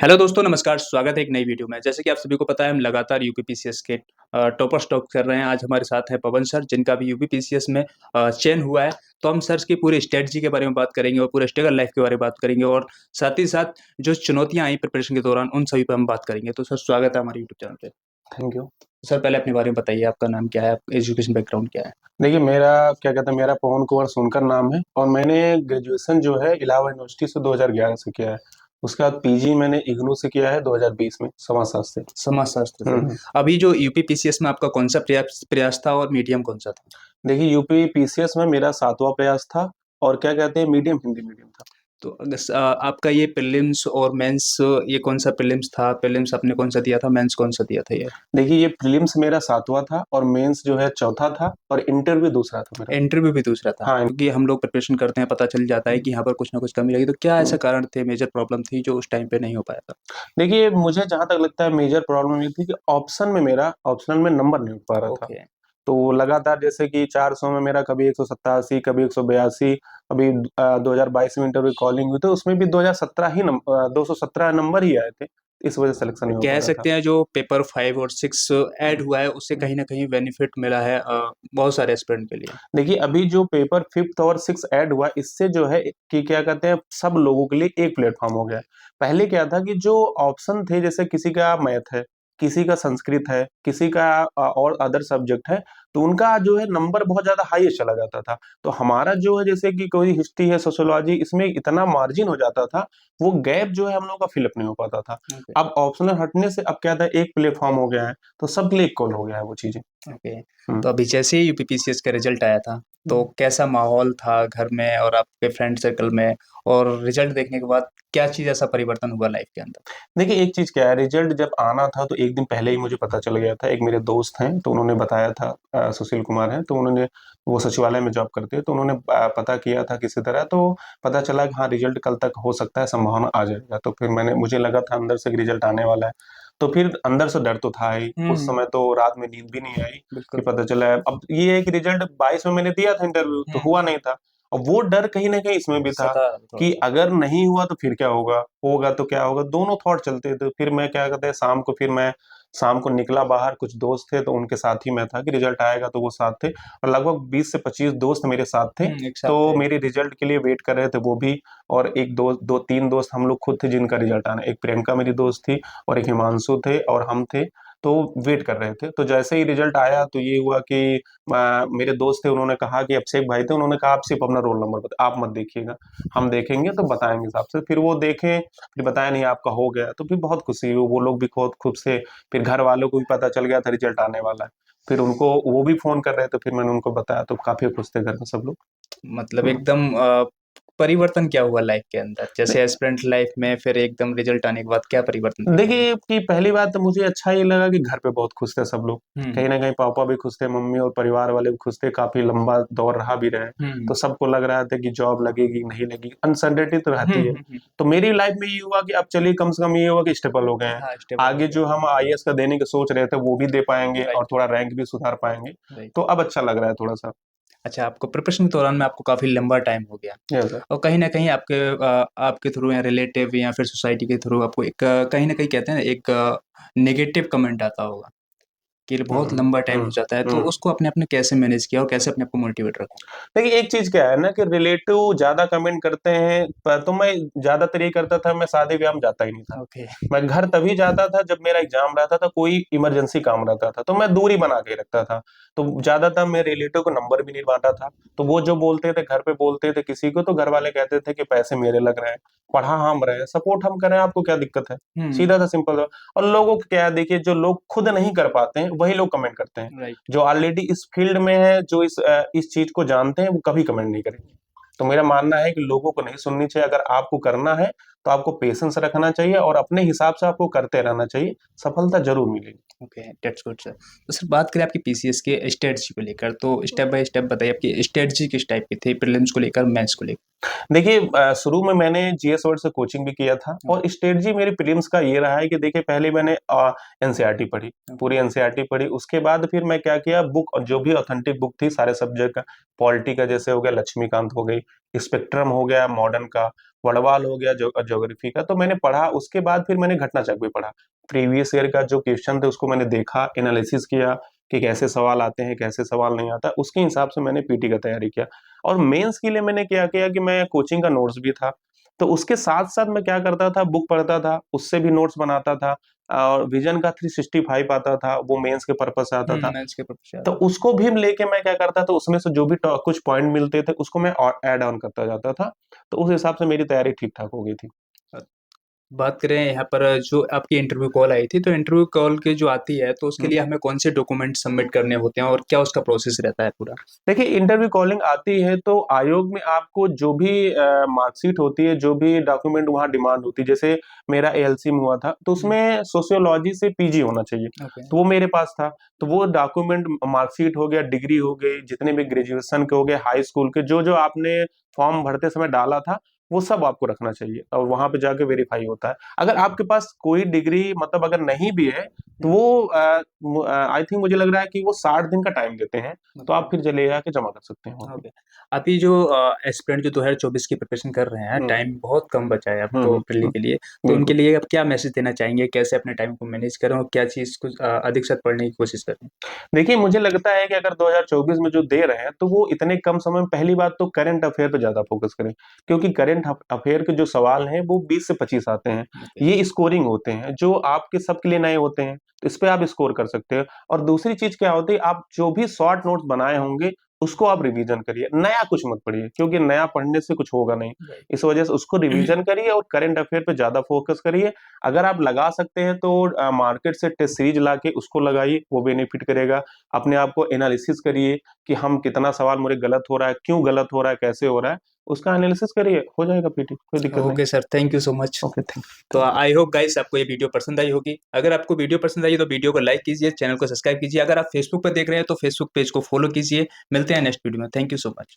Hello दोस्तों नमस्कार, स्वागत है एक नई वीडियो में। जैसे कि आप सभी को पता है हम लगातार यूपीपीसीएस के टॉपर्स टॉक कर रहे हैं। आज हमारे साथ हैं पवन सर जिनका भी यूपीपीसीएस में चयन हुआ है। तो हम सर की पूरी स्ट्रेटजी के बारे में बात करेंगे और पूरे स्ट्रगल लाइफ के बारे में बात करेंगे और साथ ही साथ जो चुनौतियाँ आई प्रिपरेशन के दौरान उन सभी पे हम बात करेंगे। तो सर स्वागत है हमारे यूट्यूब चैनल पे। Thank you. सर पहले अपने बारे में बताइए, आपका नाम क्या है? एजुकेशन बैकग्राउंड क्या है? देखिए मेरा क्या कहते हैं, मेरा पवन कुमार सोनकर नाम है और मैंने ग्रेजुएशन जो है इलाहाबाद यूनिवर्सिटी से 2011 से किया है। उसके बाद पीजी मैंने इग्नू से किया है 2020 में समाजशास्त्र से। समाजशास्त्र से। हम्म। अभी जो यूपीपीसीएस में आपका कौन सा प्रयास था और मीडियम कौन सा था? देखिए यूपी पीसीएस में मेरा 7वां प्रयास था और क्या कहते हैं मीडियम हिंदी मीडियम था। तो आपका ये प्रीलिम्स और मेंस, ये कौन-सा प्रीलिम्स था? प्रीलिम्स आपने कौन-सा दिया था? मेंस कौन-सा दिया था ये? देखिए ये प्रीलिम्स मेरा 7वां था और मेंस जो है चौथा था और इंटरव्यू दूसरा था मेरा। इंटरव्यू भी दूसरा था, हाँ। क्योंकि हम लोग प्रिपरेशन करते हैं, पता चल जाता है कि यहाँ पर कुछ ना कुछ कमी लगी। तो क्या ऐसा कारण थे, मेजर प्रॉब्लम थी जो उस टाइम पे नहीं हो पाया था? देखिए मुझे जहाँ तक लगता है मेजर प्रॉब्लम ये थी कि ऑप्शनल में नंबर नहीं उठ पा रहा था। ओके। तो लगातार जैसे कि 400 में मेरा कभी 187 कभी 182, अभी 2022 में इंटरव्यू कॉलिंग हुई तो उसमें भी 217 नंबर ही आए थे। इस वजह से सिलेक्शन नहीं हो कह पा रहा था। सकते हैं जो पेपर 5 और 6 ऐड हुआ है, उससे कहीं न कहीं बेनिफिट मिला है बहुत सारे एस्पिरेंट के लिए। देखिए अभी जो पेपर 5th और 6 ऐड हुआ इससे जो है कि क्या कहते हैं सब लोगों के लिए एक प्लेटफॉर्म हो गया है। पहले क्या था कि जो ऑप्शन थे जैसे किसी का मैथ है, किसी का संस्कृत है, किसी का और अदर सब्जेक्ट है, तो उनका जो है नंबर बहुत ज़्यादा हाईएस्ट चला जाता था। तो हमारा जो है जैसे कि कोई हिस्ट्री है, सोशियोलॉजी इसमें इतना मार्जिन हो जाता था, वो गैप जो है हम लोगों का फिल अप नहीं हो पाता था। ओके, अब ऑप्शनल हटने से अब क्या था एक प्लेटफॉर्म हो गया है, तो सबके लिए इक्वल हो गया है वो चीज़ें। ओके। हुँ। तो अभी जैसे ही यूपीपीसीएस का रिज़ल्ट आया था, तो कैसा माहौल था घर में और आपके फ्रेंड सर्कल में? और रिज़ल्ट देखने के बाद क्या चीज़ ऐसा परिवर्तन हुआ लाइफ़ के अंदर? देखिए, एक चीज़ क्या है रिज़ल्ट जब आना था तो 1 दिन पहले ही मुझे पता चल गया था। एक मेरे दोस्त हैं तो उन्होंने बताया था, सुशील कुमार हैं, तो उन्होंने वो सचिवालय में जॉब करते हैं तो उन्होंने पता किया था किसी तरह तो पता चला कि हाँ, रिज़ल्ट कल तक हो सकता है, संभावना आ जाएगा। तो फिर मुझे लगा था अंदर से कि रिज़ल्ट आने वाला है। तो फिर अंदर से डर तो था ही, हुँ, उस हुँ। समय तो रात में नींद भी नहीं आई कि बिल्कुल। पता चला है। अब ये है कि रिज़ल्ट 22 में मैंने दिया था इंटरव्यू तो हुँ, हुआ नहीं था। और वो डर कहीं न कहीं इसमें भी था सता कि थोड़ा-सा। अगर नहीं हुआ तो फिर क्या होगा? होगा तो क्या होगा? दोनों थॉट चलते थे। फिर मैं क्या कहते हैं शाम को निकला बाहर, कुछ दोस्त थे तो उनके साथ ही मैं था कि रिज़ल्ट आएगा तो वो साथ थे और लगभग 20 से 25 दोस्त मेरे साथ थे। एक साथ तो थे। मेरे रिज़ल्ट के लिए वेट कर रहे थे वो भी और एक दो 2-3 दोस्त हम लोग खुद थे जिनका रिज़ल्ट आना है। एक प्रियंका मेरी दोस्त थी और एक हिमांशु थे और हम थे, तो वेट कर रहे थे। तो जैसे ही रिज़ल्ट आया तो ये हुआ कि मेरे दोस्त थे उन्होंने कहा कि अभिषेक भाई थे उन्होंने कहा आप सिर्फ़ अपना रोल नंबर आप मत देखिएगा। हम देखेंगे तो बताएँगे हिसाब से। फिर वो देखे, फिर बताया नहीं आपका हो गया, तो फिर बहुत खुशी हुई, वो लोग भी बहुत खुश थे। फिर घर वालों को भी पता चल गया था रिज़ल्ट आने वाला है। फिर उनको वो भी फ़ोन कर रहे थे, फिर मैंने उनको बताया तो काफ़ी खुश थे घर में सब लोग। मतलब हुँ। एकदम परिवर्तन क्या हुआ लाइफ़ के अंदर? जैसे एस्पिरेंट लाइफ़ में फिर एकदम रिज़ल्ट आने के बाद क्या परिवर्तन देखने को देखिए कि पहली बात तो मुझे अच्छा ये लगा कि घर पे बहुत खुश थे सब लोग। मिला? हुँ, कहीं न कहीं पापा भी खुश थे, मम्मी और परिवार वाले भी खुश थे, काफ़ी लंबा दौर रहा भी रहे। हुँ, तो सबको लग रहा था कि जॉब लगेगी, नहीं लगेगी, अनसर्टेनिटी तो हुँ, रहती है। हुँ, हुँ। तो मेरी लाइफ़ में ये हुआ कि अब चलिए कम से कम ये हुआ कि स्टेबल हो गए हैं। हाँ, स्टेबल हो आगे गए। जो हम आईएएस का देने की सोच रहे थे, वो भी दे पाएँगे और राइट, थोड़ा रैंक भी सुधार पाएँगे। राइट। तो अब अच्छा लग रहा है थोड़ा-सा। अच्छा, आपको प्रिपरेशन के दौरान में आपको काफ़ी लंबा टाइम हो गया यस सर। और कहीं न कहीं आपके थ्रू या रिलेटिव या फिर सोसाइटी के थ्रू आपको एक कहीं न कहीं कहते हैं ना एक नेगेटिव कमेंट आता होगा कि बहुत हुँ, लंबा टाइम हो हुँ, जाता है, तो हुँ। उसको अपने आपने कैसे मैनेज किया और कैसे अपने आप को मोटिवेट रखा? देखिए, एक चीज़ क्या है ना कि रिलेटिव ज़्यादा कमेंट करते हैं तो मैं ज़्यादातर ये करता था मैं शादी-ब्याह में जाता ही नहीं था। ओके। मैं घर तभी जाता था जब मेरा एग्ज़ाम रहता था, कोई इमरजेंसी काम रहता था, तो मैं दूरी बना के रखता था। तो ज़्यादातर मैं रिलेटिव को नंबर भी नहीं बाँटा था, तो वो जो बोलते थे घर पे बोलते थे किसी को तो घर वाले कहते थे कि पैसे मेरे लग रहे हैं, पढ़ा हम रहे हैं, सपोर्ट हम कर रहे हैं, आपको क्या दिक्कत है? हुँ, सीधा सा सिंपल सा और लोगों को क्या है देखिए जो लोग खुद नहीं कर पाते हैं, वही लोग कमेंट करते हैं। राइट। जो ऑलरेडी इस फील्ड में है, जो इस चीज़ को जानते हैं, वो कभी कमेंट नहीं करेंगे। तो मेरा मानना है कि लोगों को नहीं सुननी चाहिए, अगर आपको करना है, तो आपको पेशेंस रखना चाहिए और अपने हिसाब से आपको करते रहना चाहिए, सफलता ज़रूर मिलेगी। Okay, that's good sir. तो सर बात करें आपकी पीसीएस के स्ट्रैटेजी को लेकर, तो स्टेप बाय स्टेप बताइए आपकी स्ट्रैटेजी किस टाइप की थी प्रीलिम्स को लेकर, मेंस को लेकर? देखिए शुरू में मैंने जीएस वर्ड से कोचिंग भी किया था और ओके, स्ट्रेटजी मेरी प्रीलिम्स का ये रहा है कि देखिए पहले मैंने एनसीईआरटी पढ़ी, ओके। पूरी एनसीईआरटी पढ़ी, उसके बाद फिर मैं क्या किया बुक जो भी ऑथेंटिक बुक थी सारे सब्जेक्ट का, पॉलिटी का जैसे हो गया लक्ष्मीकांत हो गई, स्पेक्ट्रम हो गया मॉडर्न का वड़वाल हो गया ज्योग्राफी का, तो मैंने पढ़ा। उसके बाद फिर मैंने घटना चक्र भी पढ़ा, प्रीवियस ईयर का जो क्वेश्चन थे उसको मैंने देखा, एनालिसिस किया कि कैसे सवाल आते हैं, कैसे सवाल नहीं आता, उसके हिसाब से मैंने पीटी का तैयारी किया। और मेंस के लिए मैंने क्या किया कि मैं कोचिंग का नोट्स भी था, तो उसके साथ साथ मैं क्या करता था, बुक पढ़ता था, उससे भी नोट्स बनाता था। और विजन का 365 आता था, वो मेंस के पर्पज से आता था, मैथ्स के प्रोफेसर। तो उसको भी लेके मैं क्या करता था, उसमें से जो भी कुछ पॉइंट मिलते थे उसको मैं ऐड ऑन करता जाता था। तो उस हिसाब से मेरी तैयारी ठीक ठाक हो गई थी। बात करें यहाँ पर जो आपकी इंटरव्यू कॉल आई थी, तो इंटरव्यू कॉल की जो आती है तो उसके हम्म। लिए हमें कौन से डॉक्यूमेंट सबमिट करने होते हैं और क्या उसका प्रोसेस रहता है पूरा? देखिए, इंटरव्यू कॉलिंग आती है तो आयोग में आपको जो भी मार्कशीट होती है, जो भी डॉक्यूमेंट वहाँ डिमांड होती है, जैसे मेरा एएलसी में हुआ था तो उसमें सोशियोलॉजी से पीजी होना चाहिए, ओके। तो वो मेरे पास था। तो वो डॉक्यूमेंट, मार्कशीट हो गया, डिग्री हो गई, जितने भी ग्रेजुएशन के हो गए, हाई स्कूल के, जो जो आपने फॉर्म भरते समय डाला था वो सब आपको रखना चाहिए, और वहां पे जाके वेरीफाई होता है। अगर आपके पास कोई डिग्री मतलब अगर नहीं भी है तो वो आई थिंक, मुझे लग रहा है कि वो 60 दिन का टाइम देते हैं, तो आप फिर ले जाके जमा कर सकते हैं वहाँ पे। ओके। अभी जो एस्पिरेंट जो 2024 की प्रिपरेशन कर रहे हैं, हम्म टाइम बहुत कम बचा है अब हम्म तो हम्म, प्रीली हम्म, के लिए, तो बिल्कुल। उनके लिए आप क्या मैसेज देना चाहेंगे? कैसे अपने टाइम को मैनेज करें और क्या चीज़ को अधिक से पढ़ने की कोशिश करें? देखिए, मुझे लगता है कि अगर 2024 में जो दे रहे हैं तो वो इतने कम समय में, पहली बात तो करंट अफेयर पे ज्यादा फोकस करें, क्योंकि करंट अफेयर के जो सवाल हैं वो 20 से 25 आते हैं। ओके। ये स्कोरिंग होते हैं जो आपके सबके लिए नए होते हैं, तो इस पे आप स्कोर कर सकते हो। और दूसरी चीज क्या होती है, आप जो भी शॉर्ट नोट्स बनाए होंगे उसको आप रिवीजन करिए, नया कुछ मत पढ़िए, क्योंकि नया पढ़ने से कुछ होगा नहीं। राइट। इस वजह से उसको रिवीजन करिए और करंट अफेयर पे ज्यादा फोकस करिए। अगर आप लगा सकते हैं तो मार्केट से टेस्ट सीरीज लाके उसको लगाइए, वो बेनिफिट करेगा। अपने आप को एनालिसिस करिए कि हम कितना सवाल मुझे गलत हो रहा है, क्यों गलत हो रहा है, कैसे हो रहा है, उसका एनालिसिस करिए, हो जाएगा पीटी, कोई दिक्कत नहीं। Okay sir, thank you so much. Okay, thank तो यू। आई होप गाइस आपको ये वीडियो पसंद आई होगी। अगर आपको वीडियो पसंद आई तो वीडियो को लाइक कीजिए, चैनल को सब्सक्राइब कीजिए। अगर आप फेसबुक पर देख रहे हैं तो फेसबुक पेज को फॉलो कीजिए। मिलते हैं नेक्स्ट वीडियो में। Thank you so much.